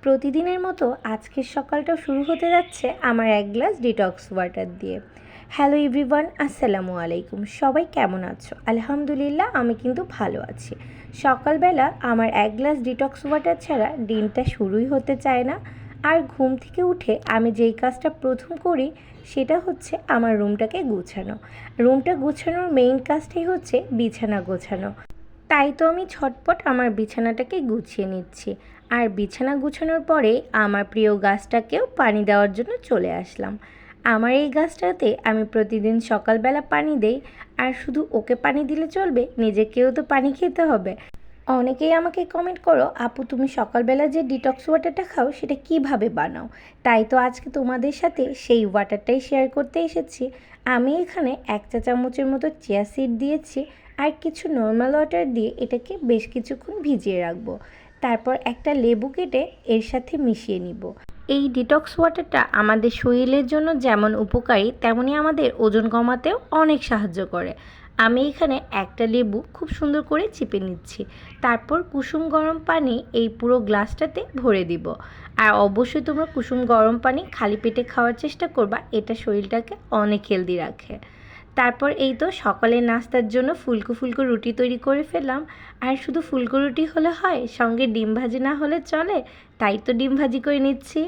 প্রতিদিনের মতো আজকের সকালটাও শুরু হতে যাচ্ছে আমার এক গ্লাস ডিটক্স ওয়াটার দিয়ে। হ্যালো এভরিওয়ান, আসসালামু আলাইকুম। সবাই কেমন আছো? আলহামদুলিল্লাহ, আমি কিন্তু ভালো আছি। সকালবেলা আমার এক গ্লাস ডিটক্স ওয়াটার ছাড়া দিনটা শুরুই হতে চায় না। আর ঘুম থেকে উঠে আমি যেই কাজটা প্রথম করি সেটা হচ্ছে আমার রুমটাকে গুছানো। রুমটা গুছানোর মেইন কাজটাই হচ্ছে বিছানা গোছানো। তাই তো আমি ঝটপট আমার বিছানাটাকে গুছিয়ে নিচ্ছি। আর বিছানা গুছানোর পরে আমার প্রিয় গাছটাকেও পানি দেওয়ার জন্য চলে আসলাম। আমার এই গাছটাতে আমি প্রতিদিন সকালবেলা পানি দেই। আর শুধু ওকে পানি দিলে চলবে, নিজেকেও তো পানি খেতে হবে। অনেকেই আমাকে কমেন্ট করো, আপু তুমি সকালবেলা যে ডিটক্স ওয়াটারটা খাও সেটা কিভাবে বানাও। তাই তো আজকে তোমাদের সাথে সেই ওয়াটারটাই শেয়ার করতে এসেছি। আমি এখানে 1 চা চামচের মতো চিয়া সিড দিয়েছি। আর কিছু নর্মাল ওয়াটার দিয়ে এটাকে বেশ কিছুক্ষণ ভিজিয়ে রাখবো। তারপর একটা লেবু কেটে এর সাথে মিশিয়ে নিব। এই ডিটক্স ওয়াটারটা আমাদের শরীরের জন্য যেমন উপকারী, তেমনি আমাদের ওজন কমাতেও অনেক সাহায্য করে। আমি এখানে একটা লেবু খুব সুন্দর করে চিপে নিচ্ছি। তারপর কুসুম গরম পানি এই পুরো গ্লাসটাতে ভরে দিব। আর অবশ্যই তোমরা কুসুম গরম পানি খালি পেটে খাওয়ার চেষ্টা করবা, এটা শরীরটাকে অনেক হেলদি রাখে। তারপর এই তো সকালের নাস্তার জন্য ফুলকো ফুলকো রুটি তৈরি করে ফেললাম। আর শুধু ফুলকো রুটি হলে হয়, সঙ্গে ডিম ভাজি না হলে চলে, তাই তো ডিম ভাজি করে নিচ্ছি।